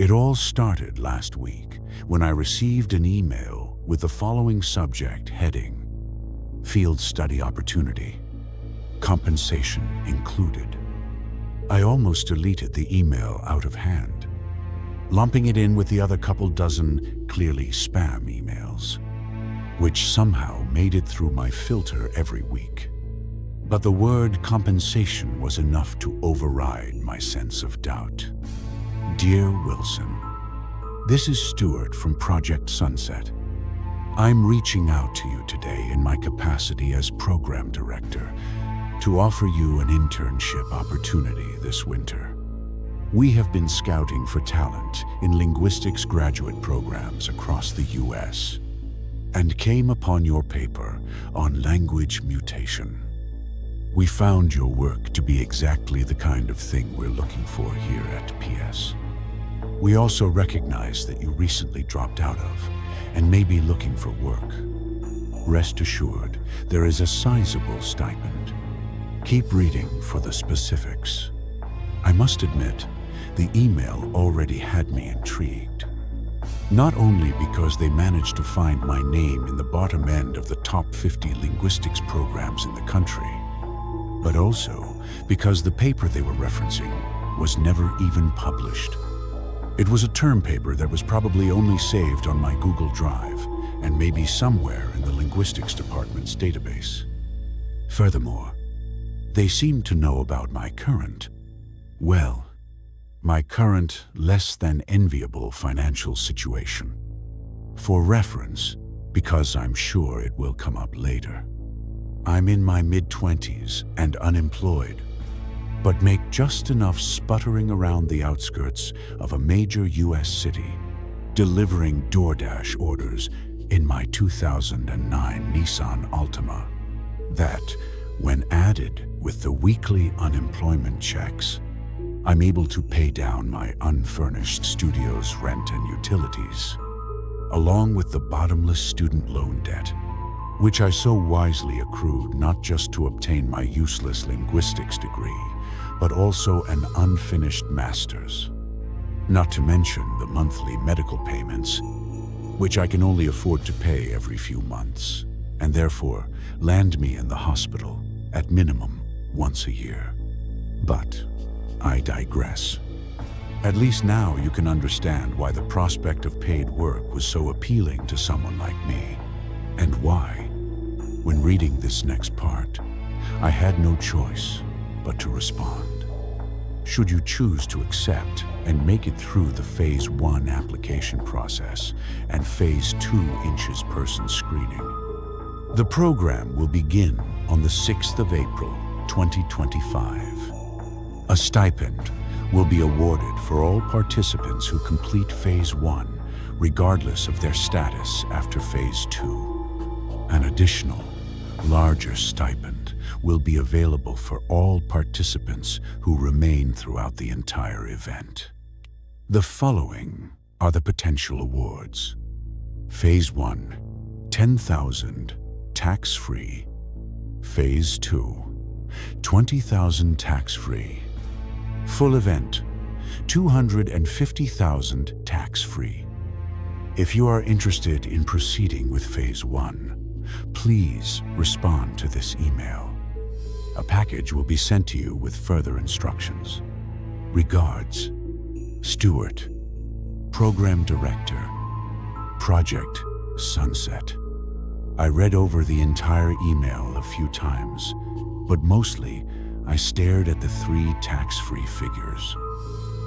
It all started last week when I received an email with the following subject heading: Field Study Opportunity. Compensation included. I almost deleted the email out of hand, lumping it in with the other couple dozen clearly spam emails, which somehow made it through my filter every week. But the word compensation was enough to override my sense of doubt. Dear Wilson, this is Stuart from Project Sunset. I'm reaching out to you today in my capacity as program director to offer you an internship opportunity this winter. We have been scouting for talent in linguistics graduate programs across the US and came upon your paper on language mutation. We found your work to be exactly the kind of thing we're looking for here at PS. We also recognize that you recently dropped out of and may be looking for work. Rest assured, there is a sizable stipend. Keep reading for the specifics. I must admit, the email already had me intrigued. Not only because they managed to find my name in the bottom end of the top 50 linguistics programs in the country, but also because the paper they were referencing was never even published. It was a term paper that was probably only saved on my Google Drive and maybe somewhere in the linguistics department's database. Furthermore, they seemed to know about my current less than enviable financial situation. For reference, because I'm sure it will come up later, I'm in my mid-20s and unemployed, but make just enough sputtering around the outskirts of a major US city, delivering DoorDash orders in my 2009 Nissan Altima, that, when added with the weekly unemployment checks, I'm able to pay down my unfurnished studio's rent and utilities, along with the bottomless student loan debt, which I so wisely accrued not just to obtain my useless linguistics degree, but also an unfinished master's. Not to mention the monthly medical payments, which I can only afford to pay every few months, and therefore land me in the hospital at minimum once a year. But I digress. At least now you can understand why the prospect of paid work was so appealing to someone like me, and why, when reading this next part, I had no choice but to respond. Should you choose to accept and make it through the Phase 1 application process and Phase 2 inches person screening, the program will begin on the 6th of April, 2025. A stipend will be awarded for all participants who complete Phase 1, regardless of their status after Phase 2. An additional, larger stipend will be available for all participants who remain throughout the entire event. The following are the potential awards. Phase 1, $10,000, tax-free. Phase 2, $20,000 tax-free. Full event, $250,000 tax-free. If you are interested in proceeding with Phase 1, please respond to this email. A package will be sent to you with further instructions. Regards, Stuart, Program Director, Project Sunset. I read over the entire email a few times, but mostly I stared at the 3 tax-free figures.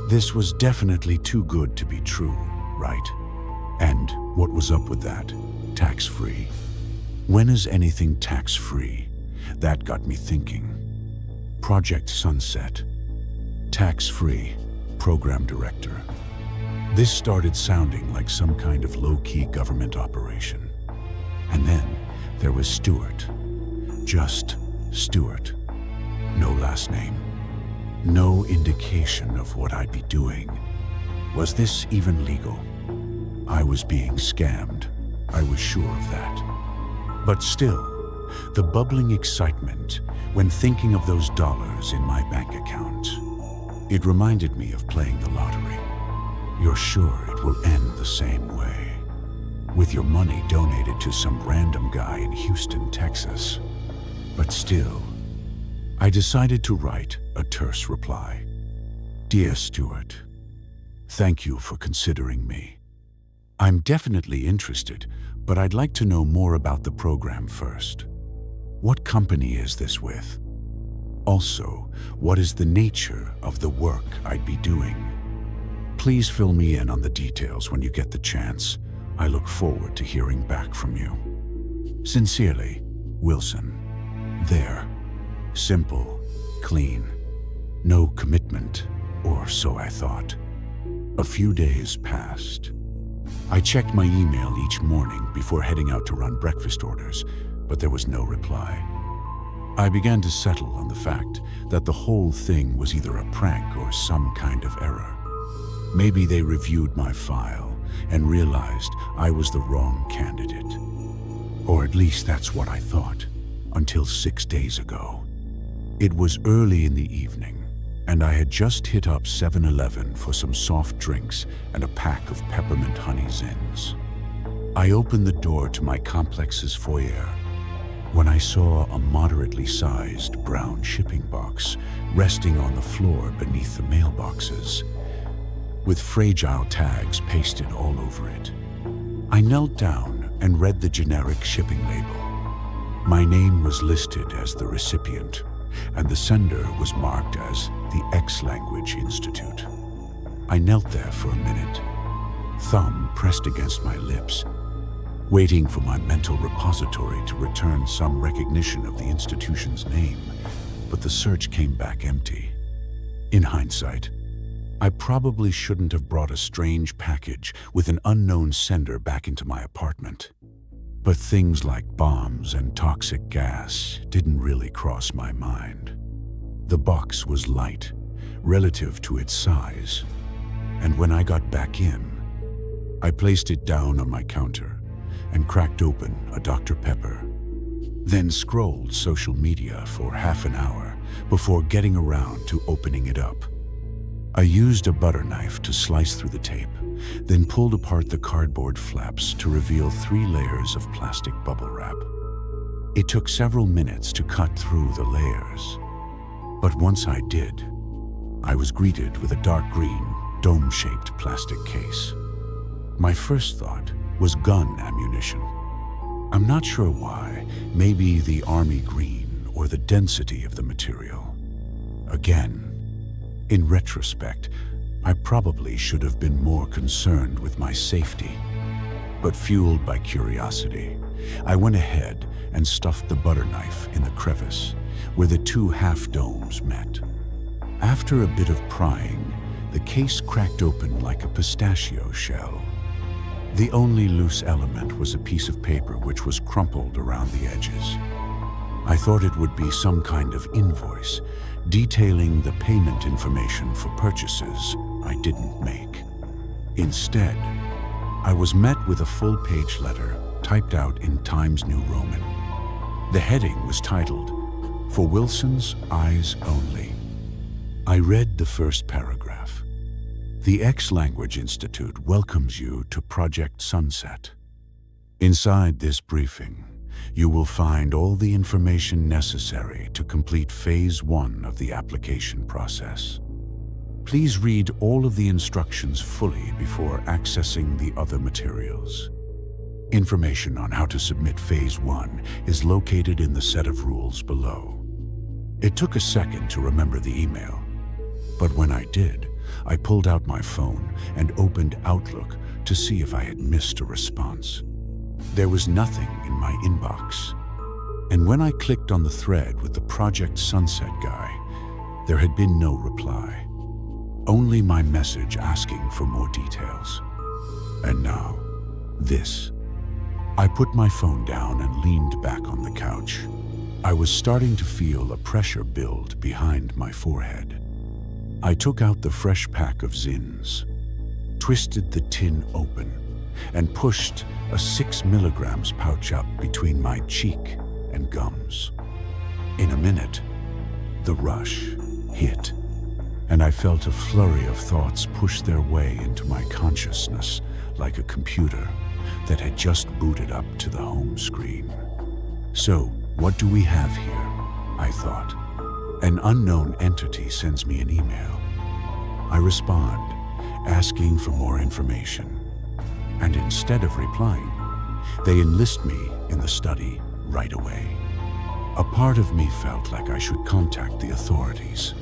This was definitely too good to be true, right? And what was up with that? Tax-free. When is anything tax-free? That got me thinking. Project Sunset. Tax-free. Program Director. This started sounding like some kind of low-key government operation. And then there was Stuart. Just Stuart. No last name. No indication of what I'd be doing. Was this even legal? I was being scammed. I was sure of that. But still, the bubbling excitement when thinking of those dollars in my bank account. It reminded me of playing the lottery. You're sure it will end the same way, with your money donated to some random guy in Houston, Texas. But still, I decided to write a terse reply. Dear Stuart, thank you for considering me. I'm definitely interested, but I'd like to know more about the program first. What company is this with? Also, what is the nature of the work I'd be doing? Please fill me in on the details when you get the chance. I look forward to hearing back from you. Sincerely, Wilson. There. Simple, clean, no commitment, or so I thought. A few days passed. I checked my email each morning before heading out to run breakfast orders, but there was no reply. I began to settle on the fact that the whole thing was either a prank or some kind of error. Maybe they reviewed my file and realized I was the wrong candidate. Or at least that's what I thought, until 6 days ago. It was early in the evening, and I had just hit up 7-Eleven for some soft drinks and a pack of peppermint honey zins. I opened the door to my complex's foyer when I saw a moderately sized brown shipping box resting on the floor beneath the mailboxes, with fragile tags pasted all over it. I knelt down and read the generic shipping label. My name was listed as the recipient, and the sender was marked as the X-Language Institute. I knelt there for a minute, thumb pressed against my lips, waiting for my mental repository to return some recognition of the institution's name, but the search came back empty. In hindsight, I probably shouldn't have brought a strange package with an unknown sender back into my apartment. But things like bombs and toxic gas didn't really cross my mind. The box was light, relative to its size, and when I got back in, I placed it down on my counter and cracked open a Dr. Pepper, then scrolled social media for half an hour before getting around to opening it up. I used a butter knife to slice through the tape, then pulled apart the cardboard flaps to reveal 3 layers of plastic bubble wrap. It took several minutes to cut through the layers, but once I did, I was greeted with a dark green, dome-shaped plastic case. My first thought was gun ammunition. I'm not sure why, maybe the army green or the density of the material. Again, in retrospect, I probably should have been more concerned with my safety. But fueled by curiosity, I went ahead and stuffed the butter knife in the crevice where the 2 half-domes met. After a bit of prying, the case cracked open like a pistachio shell. The only loose element was a piece of paper which was crumpled around the edges. I thought it would be some kind of invoice detailing the payment information for purchases I didn't make. Instead, I was met with a full-page letter typed out in Times New Roman. The heading was titled, "For Wilson's Eyes Only." I read the first paragraph. The X-Language Institute welcomes you to Project Sunset. Inside this briefing, you will find all the information necessary to complete Phase 1 of the application process. Please read all of the instructions fully before accessing the other materials. Information on how to submit Phase 1 is located in the set of rules below. It took a second to remember the email, but when I did, I pulled out my phone and opened Outlook to see if I had missed a response. There was nothing in my inbox. And when I clicked on the thread with the Project Sunset guy, there had been no reply. Only my message asking for more details. And now, this. I put my phone down and leaned back on the couch. I was starting to feel a pressure build behind my forehead. I took out the fresh pack of Zins, twisted the tin open, and pushed a 6 milligrams pouch up between my cheek and gums. In a minute, the rush hit, and I felt a flurry of thoughts push their way into my consciousness like a computer that had just booted up to the home screen. So, what do we have here? I thought. An unknown entity sends me an email. I respond, asking for more information. And instead of replying, they enlist me in the study right away. A part of me felt like I should contact the authorities.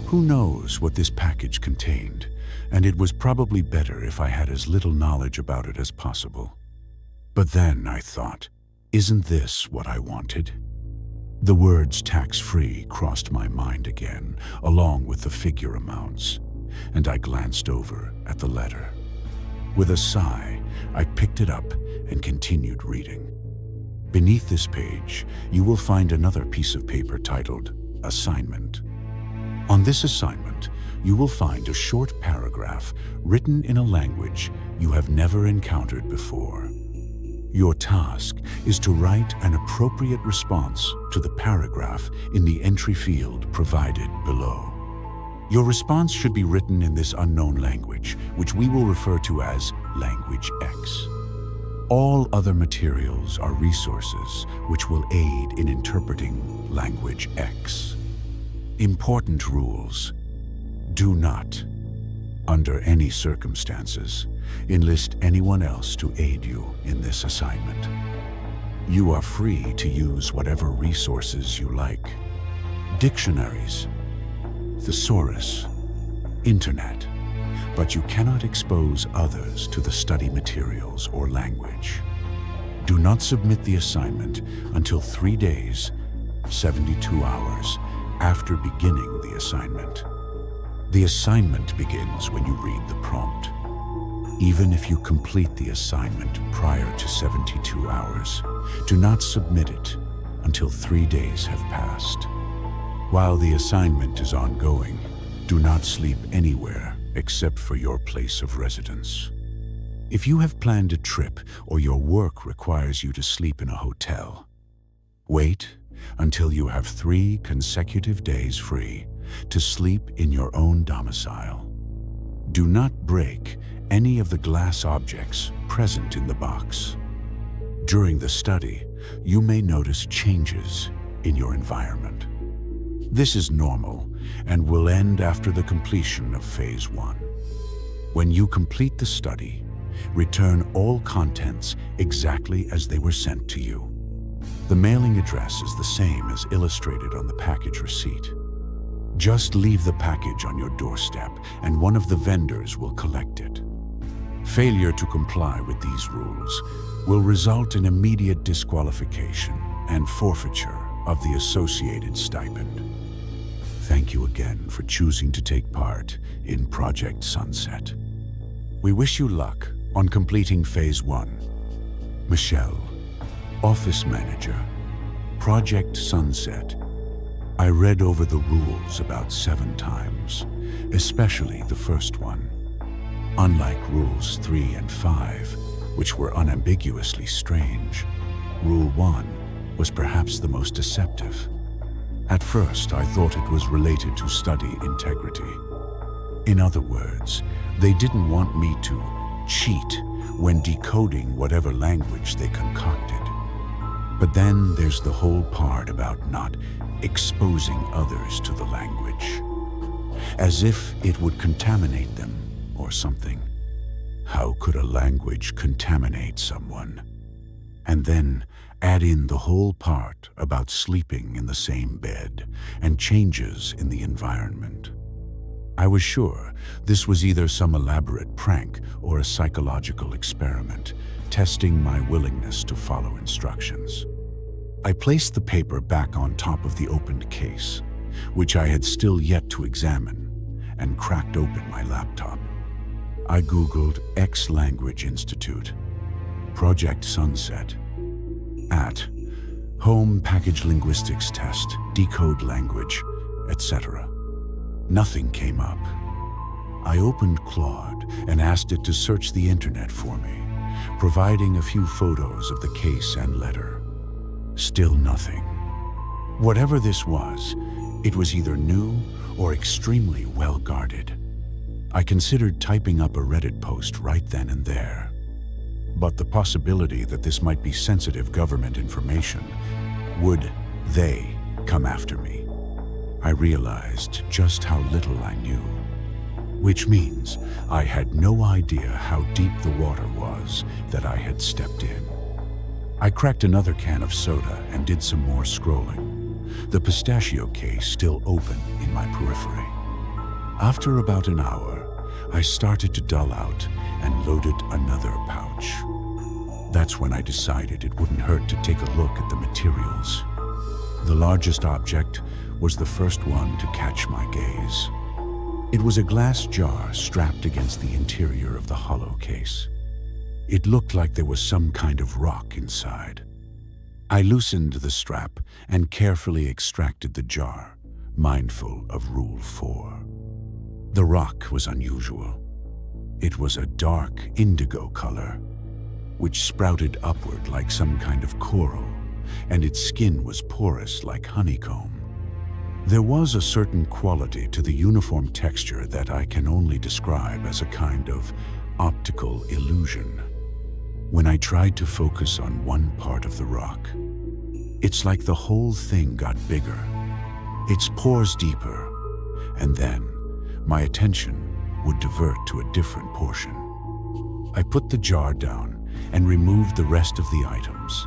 Who knows what this package contained, and it was probably better if I had as little knowledge about it as possible. But then I thought, isn't this what I wanted? The words tax-free crossed my mind again, along with the figure amounts, and I glanced over at the letter. With a sigh, I picked it up and continued reading. Beneath this page, you will find another piece of paper titled Assignment. On this assignment, you will find a short paragraph written in a language you have never encountered before. Your task is to write an appropriate response to the paragraph in the entry field provided below. Your response should be written in this unknown language, which we will refer to as Language X. All other materials are resources which will aid in interpreting Language X. Important rules. Do not, under any circumstances, enlist anyone else to aid you in this assignment. You are free to use whatever resources you like. Dictionaries, thesaurus, internet, but you cannot expose others to the study materials or language. Do not submit the assignment until 3 days, 72 hours, after beginning the assignment. The assignment begins when you read the prompt. Even if you complete the assignment prior to 72 hours, do not submit it until 3 days have passed. While the assignment is ongoing, do not sleep anywhere except for your place of residence. If you have planned a trip or your work requires you to sleep in a hotel, wait until you have 3 consecutive days free to sleep in your own domicile. Do not break any of the glass objects present in the box. During the study, you may notice changes in your environment. This is normal and will end after the completion of Phase 1. When you complete the study, return all contents exactly as they were sent to you. The mailing address is the same as illustrated on the package receipt. Just leave the package on your doorstep and one of the vendors will collect it. Failure to comply with these rules will result in immediate disqualification and forfeiture of the associated stipend. Thank you again for choosing to take part in Project Sunset. We wish you luck on completing Phase 1. Michelle, Office Manager, Project Sunset. I read over the rules about 7 times, especially the first one. Unlike Rules 3 and 5, which were unambiguously strange, Rule 1 was perhaps the most deceptive. At first, I thought it was related to study integrity. In other words, they didn't want me to cheat when decoding whatever language they concocted. But then there's the whole part about not exposing others to the language, as if it would contaminate them or something. How could a language contaminate someone? And then add in the whole part about sleeping in the same bed and changes in the environment. I was sure this was either some elaborate prank or a psychological experiment, testing my willingness to follow instructions. I placed the paper back on top of the opened case, which I had still yet to examine, and cracked open my laptop. I Googled X Language Institute, Project Sunset, at Home Package Linguistics Test, Decode Language, etc. Nothing came up. I opened Claude and asked it to search the internet for me, providing a few photos of the case and letter. Still nothing. Whatever this was, it was either new or extremely well guarded. I considered typing up a Reddit post right then and there. But the possibility that this might be sensitive government information, would they come after me? I realized just how little I knew, which means I had no idea how deep the water was that I had stepped in. I cracked another can of soda and did some more scrolling, the pistachio case still open in my periphery. After about an hour, I started to dull out and loaded another pouch. That's when I decided it wouldn't hurt to take a look at the materials. The largest object was the first one to catch my gaze. It was a glass jar strapped against the interior of the hollow case. It looked like there was some kind of rock inside. I loosened the strap and carefully extracted the jar, mindful of Rule 4. The rock was unusual. It was a dark indigo color, which sprouted upward like some kind of coral, and its skin was porous like honeycomb. There was a certain quality to the uniform texture that I can only describe as a kind of optical illusion. When I tried to focus on one part of the rock, it's like the whole thing got bigger, its pores deeper, and then my attention would divert to a different portion. I put the jar down and removed the rest of the items,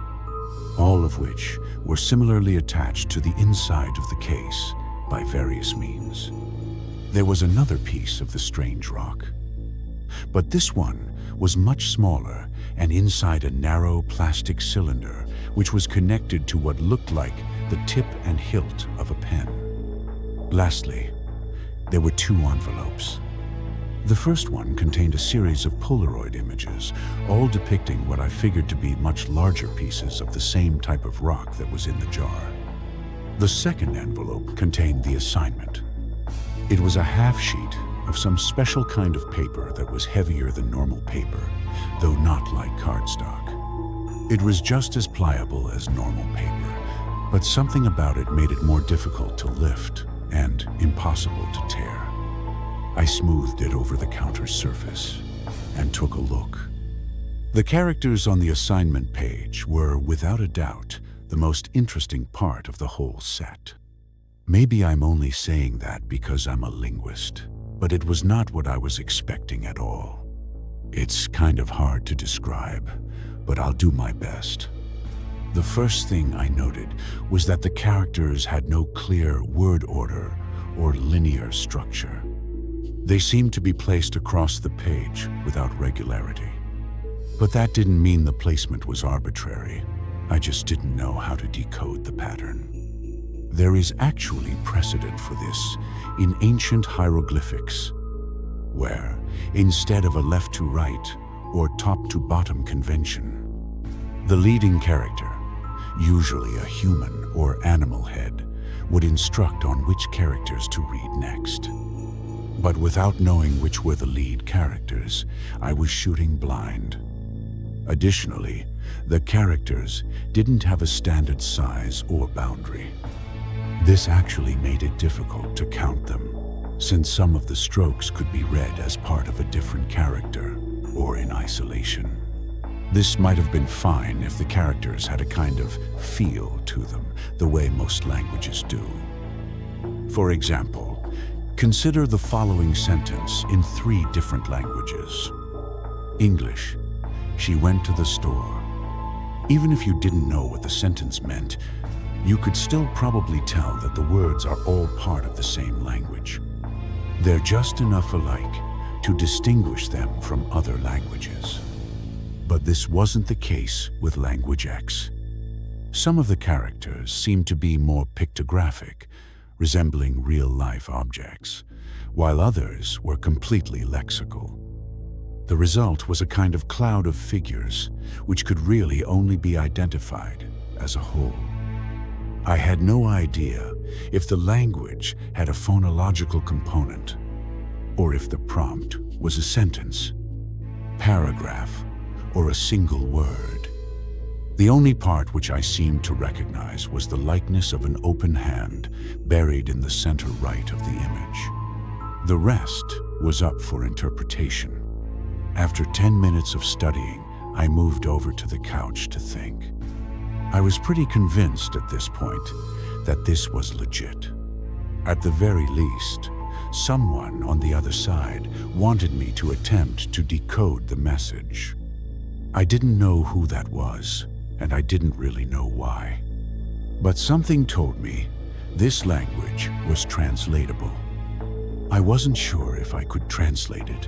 all of which were similarly attached to the inside of the case by various means. There was another piece of the strange rock, but this one was much smaller and inside a narrow plastic cylinder which was connected to what looked like the tip and hilt of a pen. Lastly, there were 2 envelopes. The first one contained a series of Polaroid images, all depicting what I figured to be much larger pieces of the same type of rock that was in the jar. The second envelope contained the assignment. It was a half sheet of some special kind of paper that was heavier than normal paper, though not like cardstock. It was just as pliable as normal paper, but something about it made it more difficult to lift and impossible to tear. I smoothed it over the counter's surface and took a look. The characters on the assignment page were, without a doubt, the most interesting part of the whole set. Maybe I'm only saying that because I'm a linguist, but it was not what I was expecting at all. It's kind of hard to describe, but I'll do my best. The first thing I noted was that the characters had no clear word order or linear structure. They seemed to be placed across the page without regularity. But that didn't mean the placement was arbitrary. I just didn't know how to decode the pattern. There is actually precedent for this in ancient hieroglyphics, where, instead of a left to right or top to bottom convention, the leading character, usually a human or animal head, would instruct on which characters to read next. But without knowing which were the lead characters, I was shooting blind. Additionally, the characters didn't have a standard size or boundary. This actually made it difficult to count them, since some of the strokes could be read as part of a different character or in isolation. This might have been fine if the characters had a kind of feel to them, the way most languages do. For example, consider the following sentence in 3 different languages. English, she went to the store. Even if you didn't know what the sentence meant, you could still probably tell that the words are all part of the same language. They're just enough alike to distinguish them from other languages. But this wasn't the case with Language X. Some of the characters seemed to be more pictographic, resembling real-life objects, while others were completely lexical. The result was a kind of cloud of figures, which could really only be identified as a whole. I had no idea if the language had a phonological component, or if the prompt was a sentence, paragraph, or a single word. The only part which I seemed to recognize was the likeness of an open hand buried in the center right of the image. The rest was up for interpretation. After 10 minutes of studying, I moved over to the couch to think. I was pretty convinced at this point that this was legit. At the very least, someone on the other side wanted me to attempt to decode the message. I didn't know who that was, and I didn't really know why. But something told me this language was translatable. I wasn't sure if I could translate it,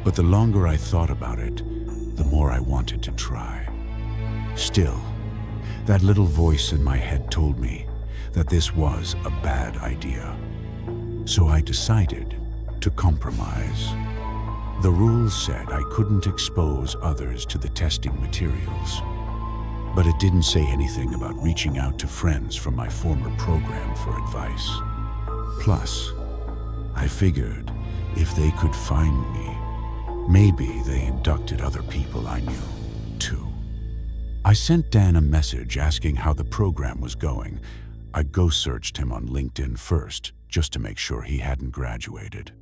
but the longer I thought about it, the more I wanted to try. Still, that little voice in my head told me that this was a bad idea. So I decided to compromise. The rules said I couldn't expose others to the testing materials, but it didn't say anything about reaching out to friends from my former program for advice. Plus, I figured if they could find me, maybe they inducted other people I knew, too. I sent Dan a message asking how the program was going. I ghost searched him on LinkedIn first, just to make sure he hadn't graduated.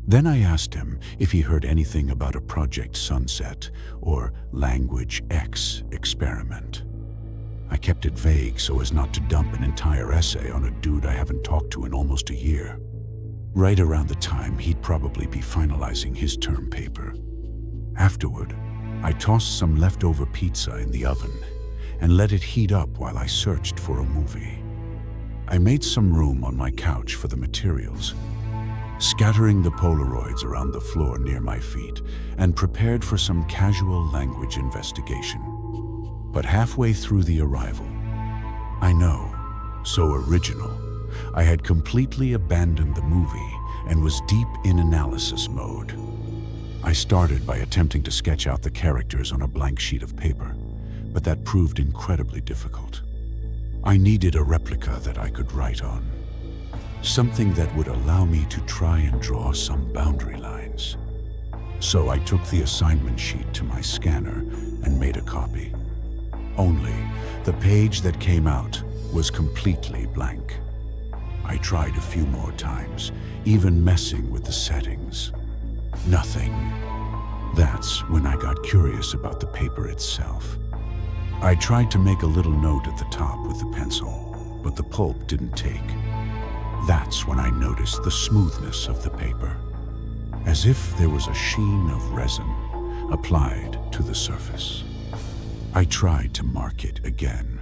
Then I asked him if he heard anything about a Project Sunset or Language X experiment. I kept it vague so as not to dump an entire essay on a dude I haven't talked to in almost a year. Right around the time he'd probably be finalizing his term paper. Afterward, I tossed some leftover pizza in the oven and let it heat up while I searched for a movie. I made some room on my couch for the materials, scattering the Polaroids around the floor near my feet, and prepared for some casual language investigation. But halfway through the arrival, I know, so original, I had completely abandoned the movie and was deep in analysis mode. I started by attempting to sketch out the characters on a blank sheet of paper, but that proved incredibly difficult. I needed a replica that I could write on. Something that would allow me to try and draw some boundary lines. So I took the assignment sheet to my scanner and made a copy. Only, the page that came out was completely blank. I tried a few more times, even messing with the settings. Nothing. That's when I got curious about the paper itself. I tried to make a little note at the top with the pencil, but the pulp didn't take. That's when I noticed the smoothness of the paper, as if there was a sheen of resin applied to the surface. I tried to mark it again,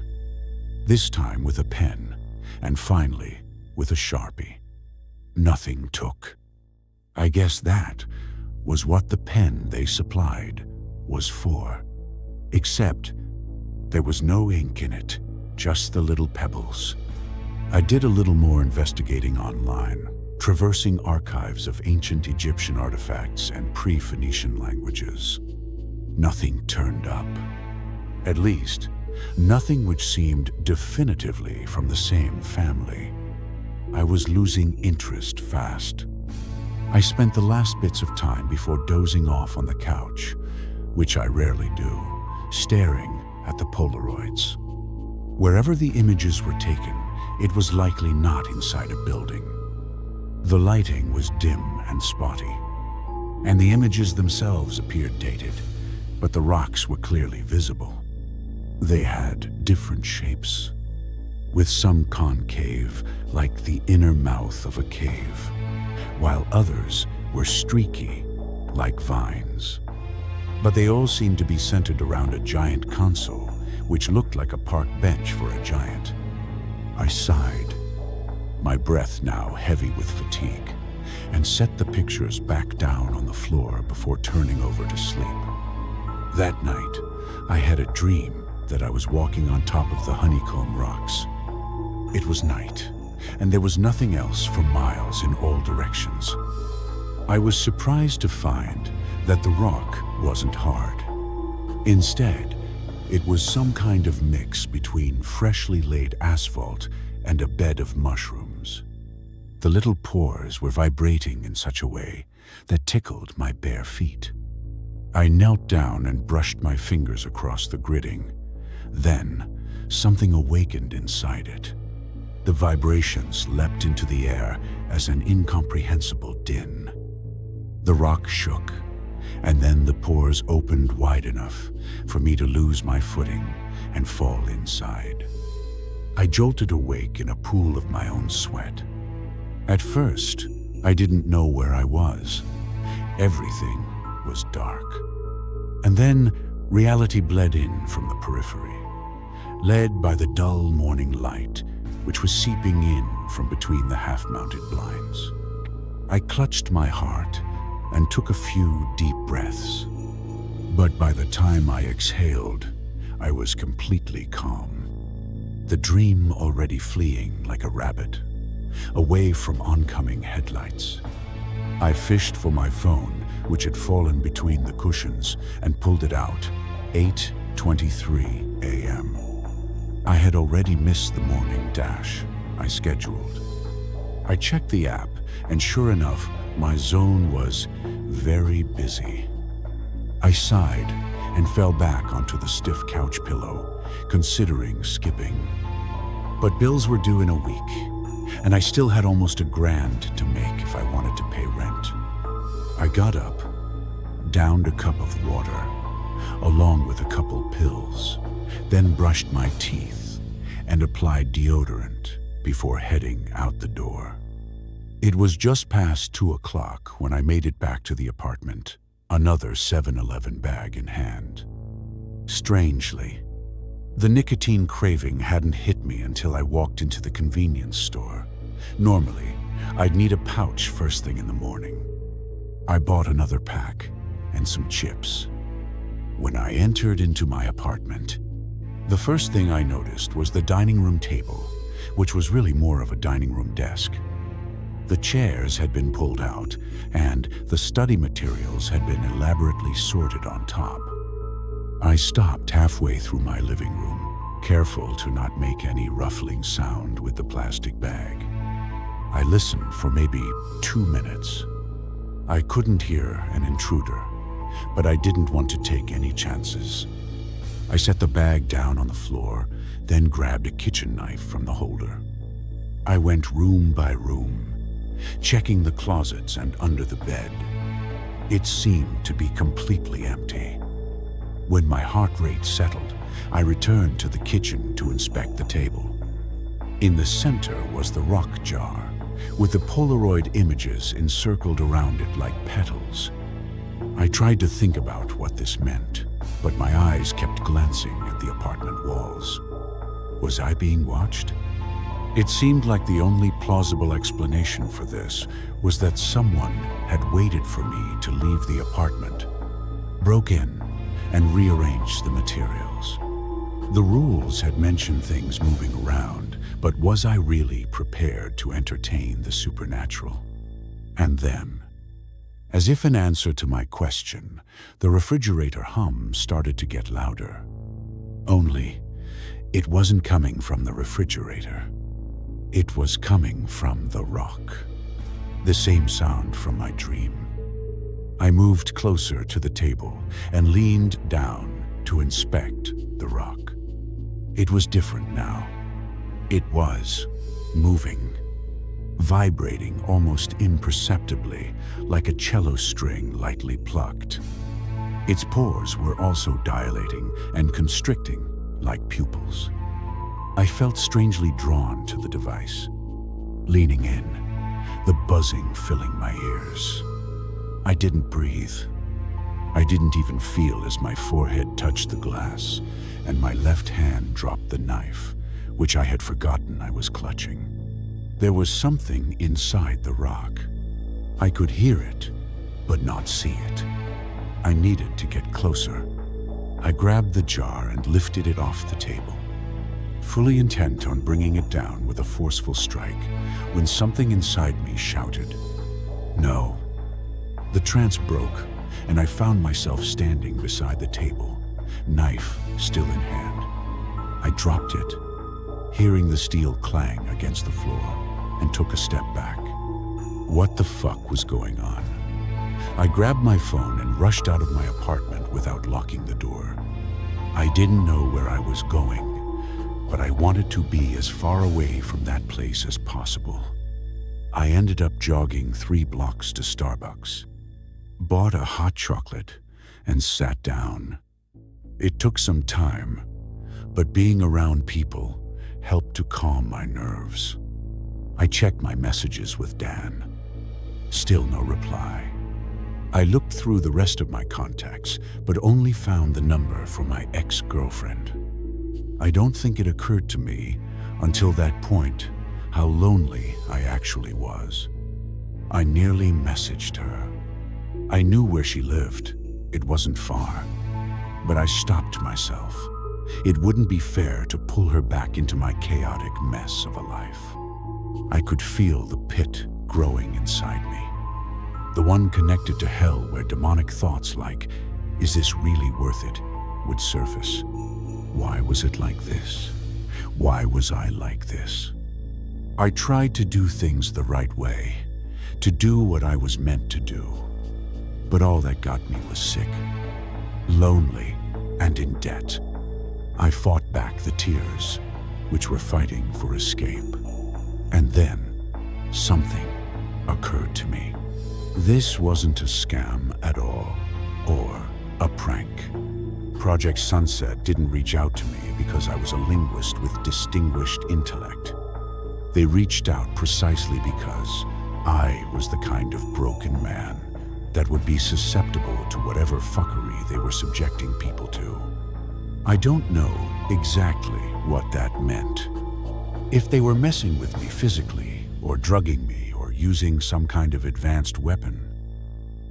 this time with a pen, and finally with a Sharpie. Nothing took. I guess that was what the pen they supplied was for, except there was no ink in it, just the little pebbles. I did a little more investigating online, traversing archives of ancient Egyptian artifacts and pre-Phoenician languages. Nothing turned up. At least, nothing which seemed definitively from the same family. I was losing interest fast. I spent the last bits of time before dozing off on the couch, which I rarely do, staring at the Polaroids. Wherever the images were taken, it was likely not inside a building. The lighting was dim and spotty, and the images themselves appeared dated, but the rocks were clearly visible. They had different shapes, with some concave, like the inner mouth of a cave, while others were streaky, like vines. But they all seemed to be centered around a giant console, which looked like a park bench for a giant. I sighed, my breath now heavy with fatigue, and set the pictures back down on the floor before turning over to sleep. That night, I had a dream that I was walking on top of the honeycomb rocks. It was night, and there was nothing else for miles in all directions. I was surprised to find that the rock wasn't hard. Instead, it was some kind of mix between freshly laid asphalt and a bed of mushrooms. The little pores were vibrating in such a way that tickled my bare feet. I knelt down and brushed my fingers across the gridding, Then, something awakened inside it. The vibrations leapt into the air as an incomprehensible din. The rock shook, and then the pores opened wide enough for me to lose my footing and fall inside. I jolted awake in a pool of my own sweat. At first, I didn't know where I was. Everything was dark. And then reality bled in from the periphery, led by the dull morning light which was seeping in from between the half-mounted blinds. I clutched my heart and took a few deep breaths. But by the time I exhaled, I was completely calm. The dream already fleeing like a rabbit, away from oncoming headlights. I fished for my phone, which had fallen between the cushions, and pulled it out. 8:23 a.m. I had already missed the morning dash I scheduled. I checked the app, and sure enough, my zone was very busy. I sighed and fell back onto the stiff couch pillow, considering skipping. But bills were due in a week, and I still had almost $1,000 to make if I wanted to pay rent. I got up, downed a cup of water, along with a couple pills, then brushed my teeth and applied deodorant before heading out the door. It was just past 2 o'clock when I made it back to the apartment, another 7-Eleven bag in hand. Strangely, the nicotine craving hadn't hit me until I walked into the convenience store. Normally, I'd need a pouch first thing in the morning. I bought another pack and some chips. When I entered into my apartment, the first thing I noticed was the dining room table, which was really more of a dining room desk. The chairs had been pulled out, and the study materials had been elaborately sorted on top. I stopped halfway through my living room, careful to not make any ruffling sound with the plastic bag. I listened for maybe 2 minutes. I couldn't hear an intruder, but I didn't want to take any chances. I set the bag down on the floor, then grabbed a kitchen knife from the holder. I went room by room, checking the closets and under the bed. It seemed to be completely empty. When my heart rate settled, I returned to the kitchen to inspect the table. In the center was the rock jar, with the Polaroid images encircled around it like petals. I tried to think about what this meant, but my eyes kept glancing at the apartment walls. Was I being watched? It seemed like the only plausible explanation for this was that someone had waited for me to leave the apartment, broke in, and rearranged the materials. The rules had mentioned things moving around, but was I really prepared to entertain the supernatural? And then, as if in answer to my question, the refrigerator hum started to get louder. Only, it wasn't coming from the refrigerator. It was coming from the rock. The same sound from my dream. I moved closer to the table and leaned down to inspect the rock. It was different now. It was moving, vibrating almost imperceptibly, like a cello string lightly plucked. Its pores were also dilating and constricting like pupils. I felt strangely drawn to the device, leaning in, the buzzing filling my ears. I didn't breathe. I didn't even feel as my forehead touched the glass, and my left hand dropped the knife, which I had forgotten I was clutching. There was something inside the rock. I could hear it, but not see it. I needed to get closer. I grabbed the jar and lifted it off the table, fully intent on bringing it down with a forceful strike, when something inside me shouted, "No." The trance broke, and I found myself standing beside the table, knife still in hand. I dropped it, hearing the steel clang against the floor, and took a step back. What the fuck was going on? I grabbed my phone and rushed out of my apartment without locking the door. I didn't know where I was going, but I wanted to be as far away from that place as possible. I ended up jogging 3 blocks to Starbucks, bought a hot chocolate, and sat down. It took some time, but being around people helped to calm my nerves. I checked my messages with Dan. Still no reply. I looked through the rest of my contacts, but only found the number for my ex-girlfriend. I don't think it occurred to me until that point how lonely I actually was. I nearly messaged her. I knew where she lived. It wasn't far. But I stopped myself. It wouldn't be fair to pull her back into my chaotic mess of a life. I could feel the pit growing inside me. The one connected to hell, where demonic thoughts like, "Is this really worth it?" would surface. Why was it like this? Why was I like this? I tried to do things the right way, to do what I was meant to do. But all that got me was sick, lonely, and in debt. I fought back the tears, which were fighting for escape. And then, something occurred to me. This wasn't a scam at all, or a prank. Project Sunset didn't reach out to me because I was a linguist with distinguished intellect. They reached out precisely because I was the kind of broken man that would be susceptible to whatever fuckery they were subjecting people to. I don't know exactly what that meant. If they were messing with me physically, or drugging me, or using some kind of advanced weapon.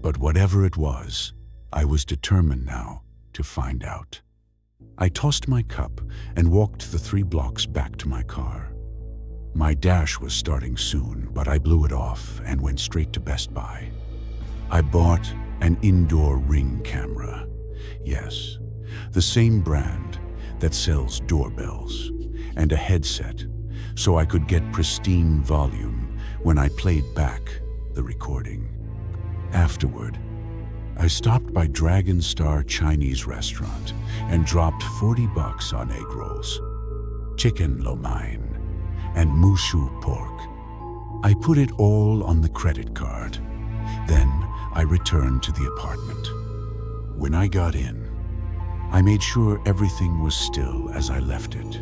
But whatever it was, I was determined now to find out. I tossed my cup and walked the 3 blocks back to my car. My dash was starting soon, but I blew it off and went straight to Best Buy. I bought an indoor Ring camera. Yes, the same brand that sells doorbells, and a headset so I could get pristine volume when I played back the recording. Afterward, I stopped by Dragon Star Chinese restaurant and dropped $40 on egg rolls, chicken lo mein, and mushu pork. I put it all on the credit card. Then I returned to the apartment. When I got in, I made sure everything was still as I left it.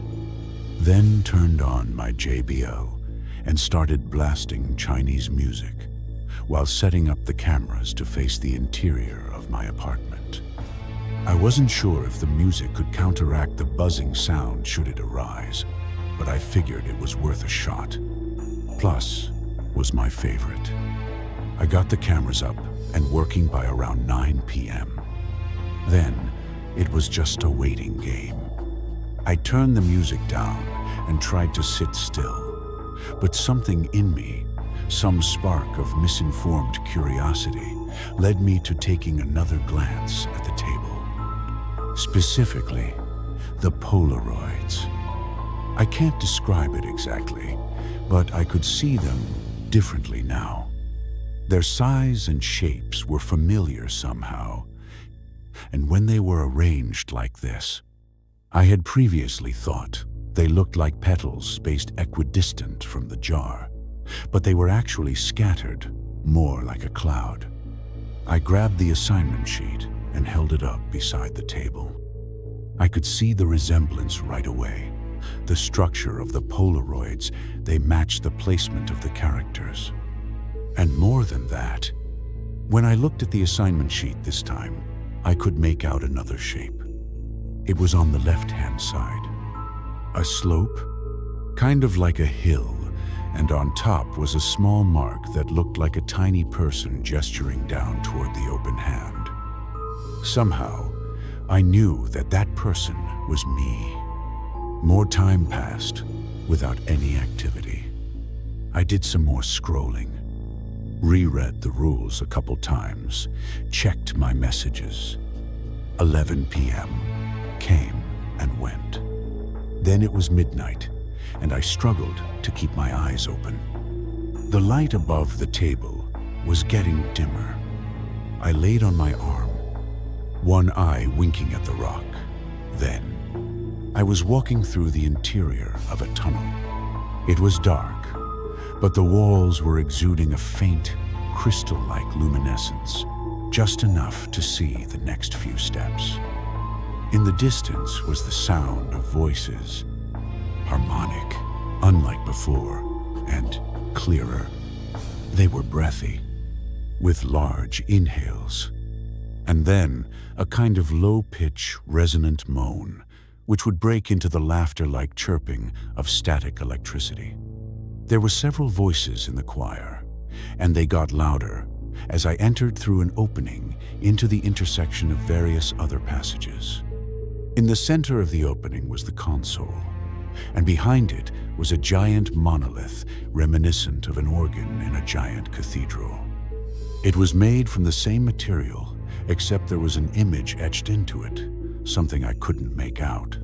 Then turned on my JBL and started blasting Chinese music while setting up the cameras to face the interior of my apartment. I wasn't sure if the music could counteract the buzzing sound should it arise, but I figured it was worth a shot. Plus was my favorite. I got the cameras up and working by around 9 p.m. Then it was just a waiting game. I turned the music down and tried to sit still, but something in me, some spark of misinformed curiosity, led me to taking another glance at the table. Specifically, the Polaroids. I can't describe it exactly, but I could see them differently now. Their size and shapes were familiar somehow, and when they were arranged like this, I had previously thought they looked like petals spaced equidistant from the jar, but they were actually scattered, more like a cloud. I grabbed the assignment sheet and held it up beside the table. I could see the resemblance right away. The structure of the Polaroids, they matched the placement of the characters. And more than that, when I looked at the assignment sheet this time, I could make out another shape. It was on the left-hand side. A slope, kind of like a hill, and on top was a small mark that looked like a tiny person gesturing down toward the open hand. Somehow, I knew that that person was me. More time passed without any activity. I did some more scrolling, reread the rules a couple times, checked my messages. 11 p.m. came and went. Then it was midnight, and I struggled to keep my eyes open. The light above the table was getting dimmer. I laid on my arm, one eye winking at the rock, Then, I was walking through the interior of a tunnel. It was dark, but the walls were exuding a faint, crystal-like luminescence, just enough to see the next few steps. In the distance was the sound of voices, harmonic, unlike before, and clearer. They were breathy, with large inhales, and then a kind of low-pitch, resonant moan, which would break into the laughter-like chirping of static electricity. There were several voices in the choir, and they got louder as I entered through an opening into the intersection of various other passages. In the center of the opening was the console, and behind it was a giant monolith reminiscent of an organ in a giant cathedral. It was made from the same material, except there was an image etched into it, something I couldn't make out.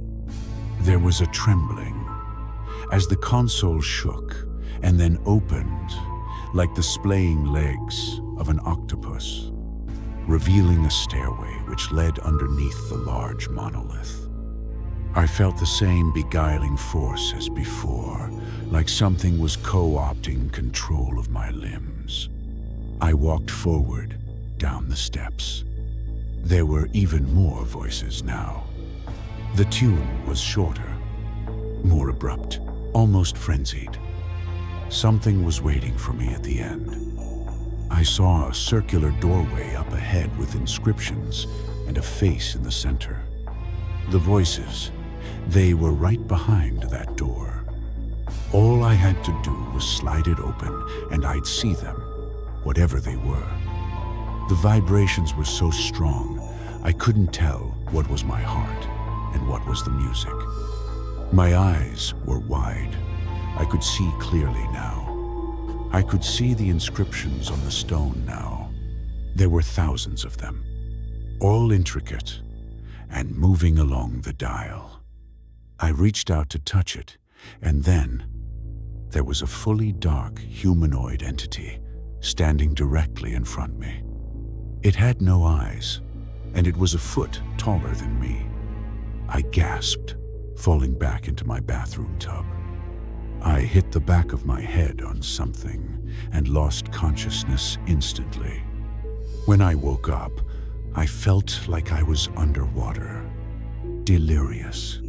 There was a trembling as the console shook and then opened like the splaying legs of an octopus, revealing a stairway which led underneath the large monolith. I felt the same beguiling force as before, like something was co-opting control of my limbs. I walked forward down the steps. There were even more voices now. The tune was shorter, more abrupt, almost frenzied. Something was waiting for me at the end. I saw a circular doorway up ahead with inscriptions and a face in the center. The voices, they were right behind that door. All I had to do was slide it open and I'd see them, whatever they were. The vibrations were so strong, I couldn't tell what was my heart and what was the music. My eyes were wide. I could see clearly now. I could see the inscriptions on the stone now. There were thousands of them, all intricate and moving along the dial. I reached out to touch it, and then there was a fully dark humanoid entity standing directly in front of me. It had no eyes, and it was a foot taller than me. I gasped, falling back into my bathroom tub. I hit the back of my head on something and lost consciousness instantly. When I woke up, I felt like I was underwater, delirious.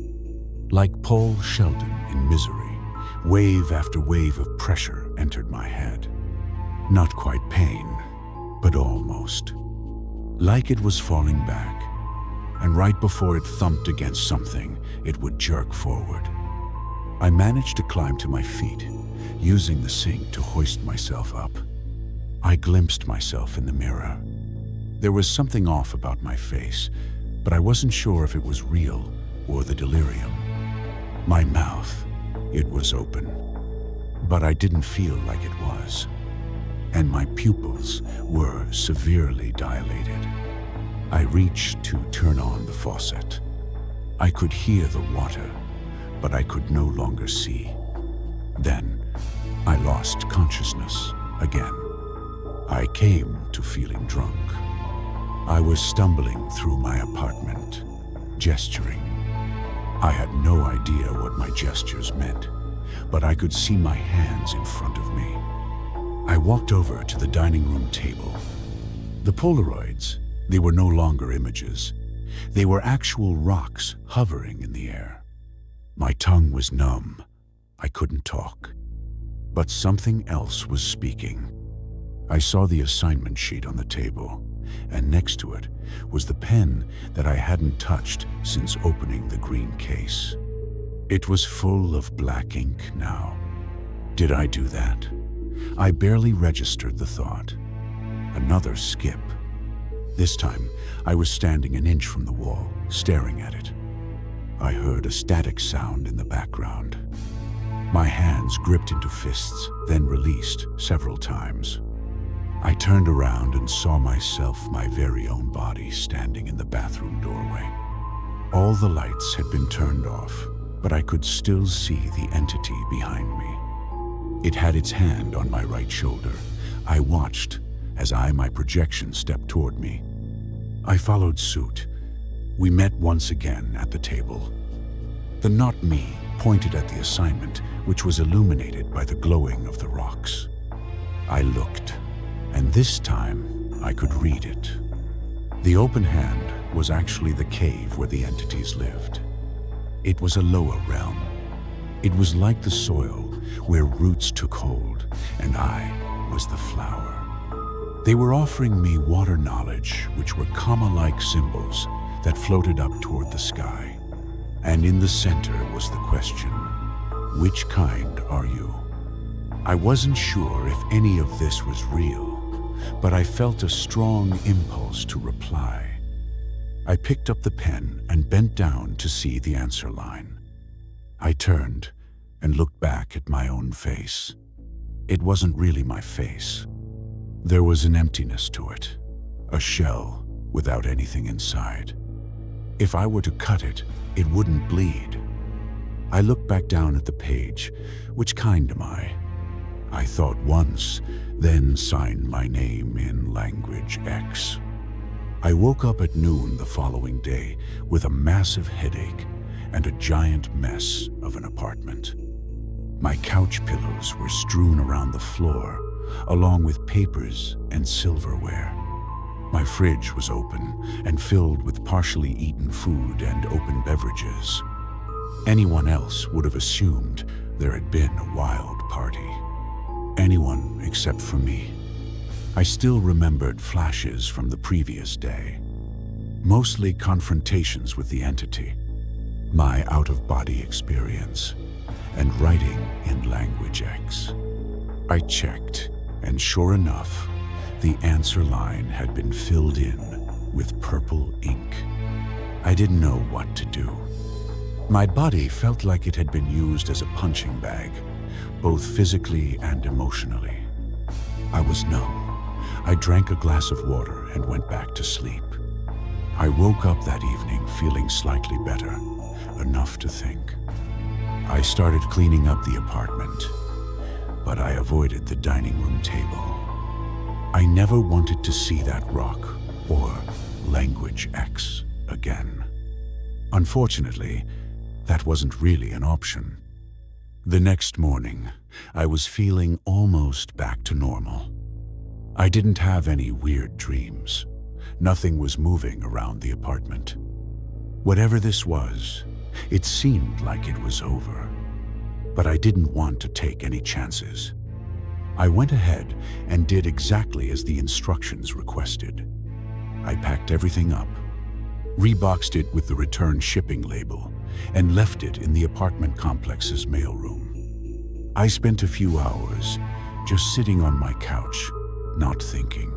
Like Paul Sheldon in Misery, wave after wave of pressure entered my head. Not quite pain, but almost. Like it was falling back, and right before it thumped against something, it would jerk forward. I managed to climb to my feet, using the sink to hoist myself up. I glimpsed myself in the mirror. There was something off about my face, but I wasn't sure if it was real or the delirium. My mouth, it was open, but I didn't feel like it was. And my pupils were severely dilated. I reached to turn on the faucet. I could hear the water, but I could no longer see. Then, I lost consciousness again. I came to feeling drunk. I was stumbling through my apartment, gesturing. I had no idea what my gestures meant, but I could see my hands in front of me. I walked over to the dining room table. The Polaroids, they were no longer images. They were actual rocks hovering in the air. My tongue was numb. I couldn't talk. But something else was speaking. I saw the assignment sheet on the table, and next to it was the pen that I hadn't touched since opening the green case. It was full of black ink now. Did I do that? I barely registered the thought. Another skip. This time, I was standing an inch from the wall, staring at it. I heard a static sound in the background. My hands gripped into fists, then released several times. I turned around and saw myself, my very own body, standing in the bathroom doorway. All the lights had been turned off, but I could still see the entity behind me. It had its hand on my right shoulder. I watched as my projection stepped toward me. I followed suit, We met once again at the table. The not me pointed at the assignment, which was illuminated by the glowing of the rocks. I looked, and this time I could read it. The open hand was actually the cave where the entities lived. It was a lower realm. It was like the soil where roots took hold, and I was the flower. They were offering me water knowledge, which were comma-like symbols that floated up toward the sky. And in the center was the question, which kind are you? I wasn't sure if any of this was real, but I felt a strong impulse to reply. I picked up the pen and bent down to see the answer line. I turned and looked back at my own face. It wasn't really my face. There was an emptiness to it, a shell without anything inside. If I were to cut it, it wouldn't bleed. I looked back down at the page. Which kind am I? I thought once, then signed my name in language X. I woke up at noon the following day with a massive headache and a giant mess of an apartment. My couch pillows were strewn around the floor, along with papers and silverware. My fridge was open and filled with partially eaten food and open beverages. Anyone else would have assumed there had been a wild party. Anyone except for me. I still remembered flashes from the previous day, mostly confrontations with the entity, my out-of-body experience, and writing in language X. I checked, and sure enough, the answer line had been filled in with purple ink. I didn't know what to do. My body felt like it had been used as a punching bag, both physically and emotionally. I was numb. I drank a glass of water and went back to sleep. I woke up that evening feeling slightly better, enough to think. I started cleaning up the apartment, but I avoided the dining room table. I never wanted to see that rock or language X again. Unfortunately, that wasn't really an option. The next morning, I was feeling almost back to normal. I didn't have any weird dreams. Nothing was moving around the apartment. Whatever this was, it seemed like it was over. But I didn't want to take any chances. I went ahead and did exactly as the instructions requested. I packed everything up, reboxed it with the return shipping label, and left it in the apartment complex's mailroom. I spent a few hours just sitting on my couch, not thinking.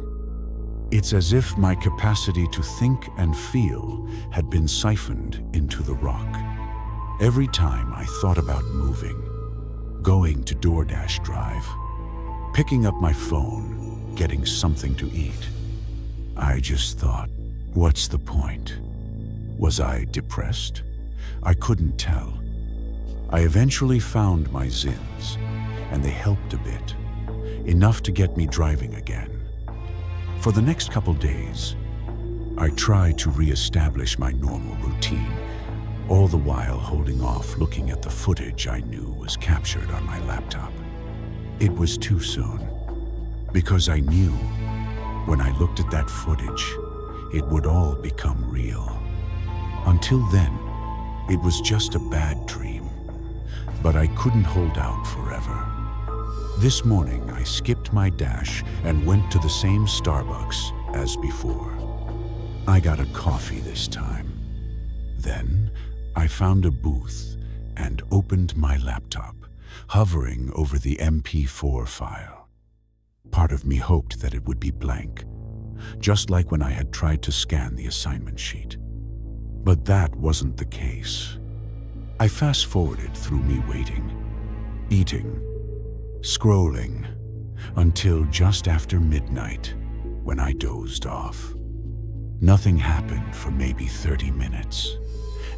It's as if my capacity to think and feel had been siphoned into the rock. Every time I thought about moving, going to DoorDash drive, picking up my phone, getting something to eat, I just thought, what's the point? Was I depressed? I couldn't tell. I eventually found my zins, and they helped a bit, enough to get me driving again. For the next couple days, I tried to re-establish my normal routine, all the while holding off looking at the footage I knew was captured on my laptop. It was too soon, because I knew when I looked at that footage, it would all become real. Until then, it was just a bad dream, but I couldn't hold out forever. This morning, I skipped my dash and went to the same Starbucks as before. I got a coffee this time. Then, I found a booth and opened my laptop, hovering over the MP4 file. Part of me hoped that it would be blank, just like when I had tried to scan the assignment sheet. But that wasn't the case. I fast-forwarded through me waiting, eating, scrolling, until just after midnight, when I dozed off. Nothing happened for maybe 30 minutes,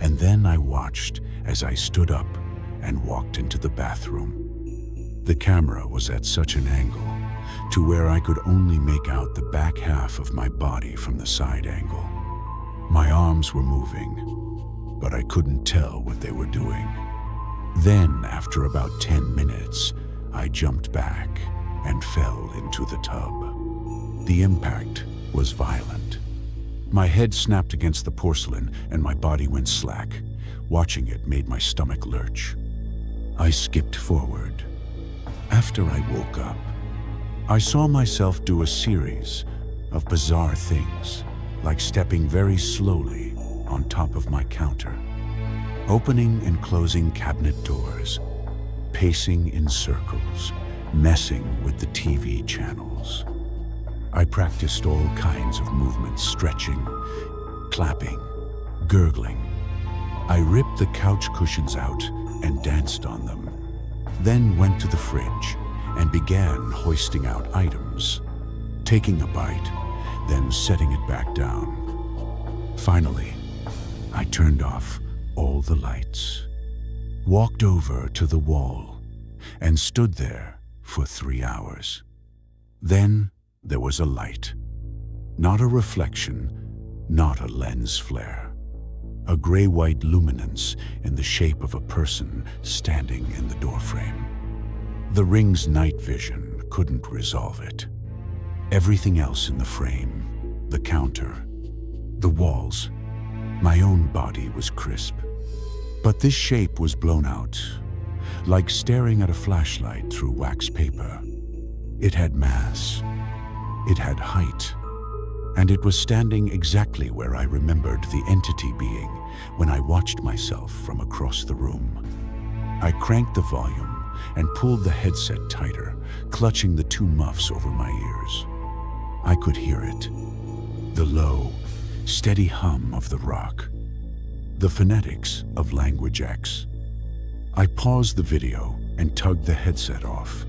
and then I watched as I stood up and walked into the bathroom. The camera was at such an angle to where I could only make out the back half of my body from the side angle. My arms were moving, but I couldn't tell what they were doing. Then, after about 10 minutes, I jumped back and fell into the tub. The impact was violent. My head snapped against the porcelain and my body went slack. Watching it made my stomach lurch. I skipped forward. After I woke up, I saw myself do a series of bizarre things, like stepping very slowly on top of my counter, opening and closing cabinet doors, pacing in circles, messing with the TV channels. I practiced all kinds of movements, stretching, clapping, gurgling. I ripped the couch cushions out and danced on them, then went to the fridge and began hoisting out items, taking a bite, then setting it back down. Finally, I turned off all the lights, walked over to the wall, and stood there for 3 hours. Then there was a light. Not a reflection, not a lens flare. A gray-white luminance in the shape of a person standing in the doorframe. The Ring's night vision couldn't resolve it. Everything else in the frame, the counter, the walls, my own body was crisp. But this shape was blown out, like staring at a flashlight through wax paper. It had mass, it had height, and it was standing exactly where I remembered the entity being when I watched myself from across the room. I cranked the volume and pulled the headset tighter, clutching the two muffs over my ears. I could hear it, the low, steady hum of the rock, the phonetics of language X. I paused the video and tugged the headset off.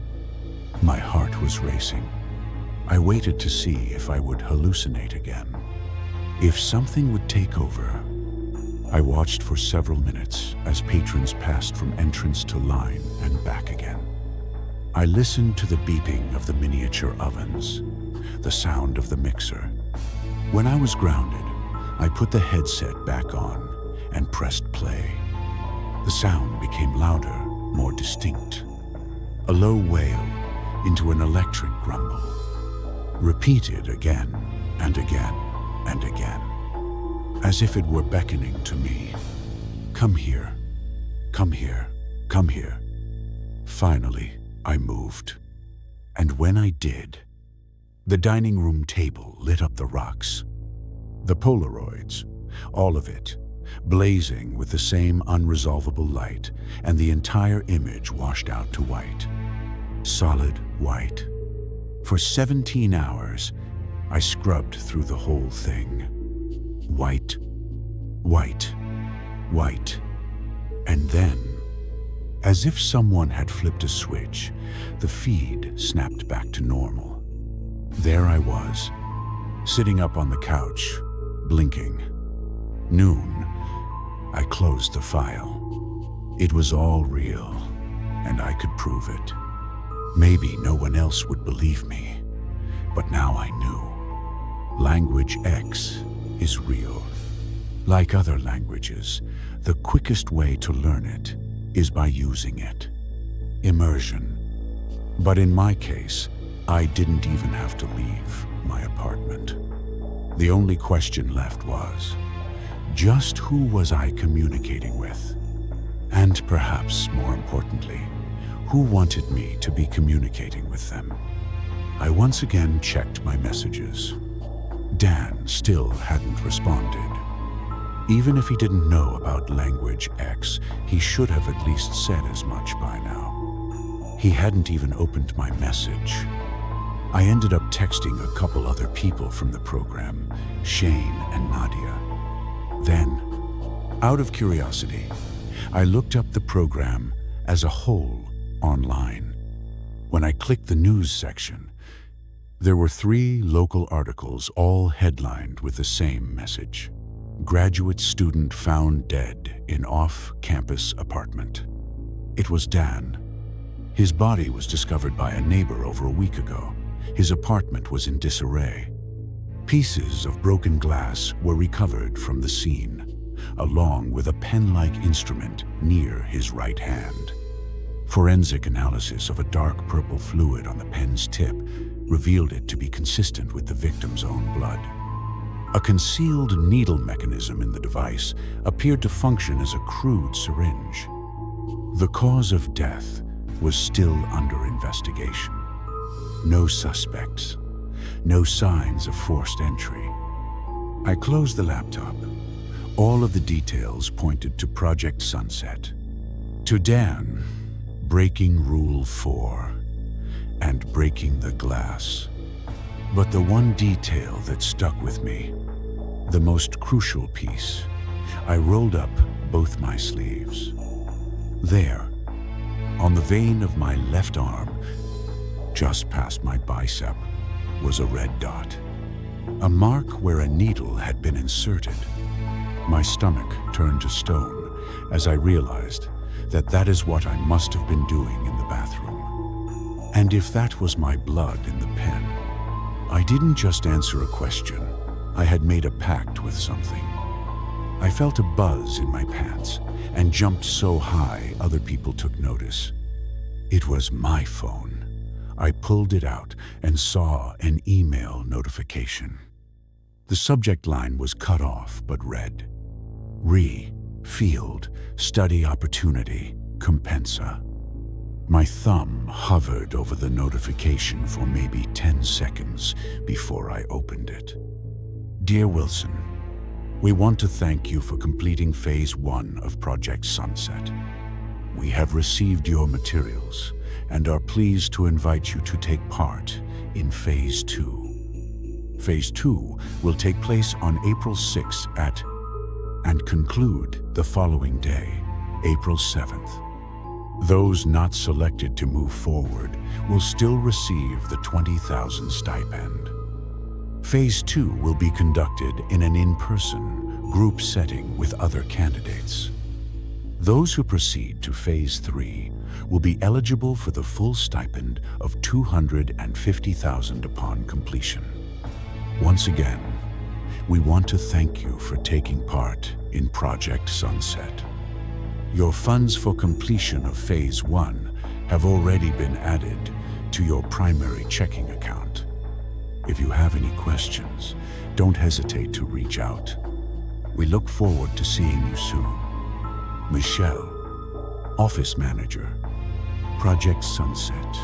My heart was racing. I waited to see if I would hallucinate again, if something would take over. I watched for several minutes as patrons passed from entrance to line and back again. I listened to the beeping of the miniature ovens, the sound of the mixer. When I was grounded, I put the headset back on and pressed play. The sound became louder, more distinct. A low wail into an electric grumble, repeated again and again and again, as if it were beckoning to me. Come here, come here, come here. Finally, I moved. And when I did, the dining room table lit up the rocks. The Polaroids, all of it, blazing with the same unresolvable light, and the entire image washed out to white. Solid white. For 17 hours, I scrubbed through the whole thing. White, white, white. And then, as if someone had flipped a switch, the feed snapped back to normal. There I was, sitting up on the couch, blinking. Noon, I closed the file. It was all real, and I could prove it. Maybe no one else would believe me, but now I knew. Language X is real. Like other languages, the quickest way to learn it is by using it. Immersion. But in my case, I didn't even have to leave my apartment. The only question left was, just who was I communicating with? And perhaps more importantly, who wanted me to be communicating with them? I once again checked my messages. Dan still hadn't responded. Even if he didn't know about Language X, he should have at least said as much by now. He hadn't even opened my message. I ended up texting a couple other people from the program, Shane and Nadia. Then, out of curiosity, I looked up the program as a whole online. When I clicked the news section, there were 3 local articles all headlined with the same message. Graduate student found dead in off-campus apartment. It was Dan. His body was discovered by a neighbor over a week ago. His apartment was in disarray. Pieces of broken glass were recovered from the scene, along with a pen-like instrument near his right hand. Forensic analysis of a dark purple fluid on the pen's tip revealed it to be consistent with the victim's own blood. A concealed needle mechanism in the device appeared to function as a crude syringe. The cause of death was still under investigation. No suspects, no signs of forced entry. I closed the laptop. All of the details pointed to Project Sunset. To Dan, breaking Rule 4 and breaking the glass. But the one detail that stuck with me, the most crucial piece, I rolled up both my sleeves. There, on the vein of my left arm, just past my bicep, was a red dot. A mark where a needle had been inserted. My stomach turned to stone as I realized that is what I must have been doing in the bathroom. And if that was my blood in the pen, I didn't just answer a question. I had made a pact with something. I felt a buzz in my pants and jumped so high other people took notice. It was my phone. I pulled it out and saw an email notification. The subject line was cut off but read, Field, study opportunity, compensa. My thumb hovered over the notification for maybe 10 seconds before I opened it. Dear Wilson, we want to thank you for completing Phase 1 of Project Sunset. We have received your materials and are pleased to invite you to take part in Phase 2. Phase 2 will take place on April 6th and conclude the following day, April 7th. Those not selected to move forward will still receive the $20,000 stipend. Phase 2 will be conducted in an in-person, group setting with other candidates. Those who proceed to Phase 3 will be eligible for the full stipend of $250,000 upon completion. Once again, we want to thank you for taking part in Project Sunset. Your funds for completion of Phase 1 have already been added to your primary checking account. If you have any questions, don't hesitate to reach out. We look forward to seeing you soon. Michelle, Office Manager, Project Sunset.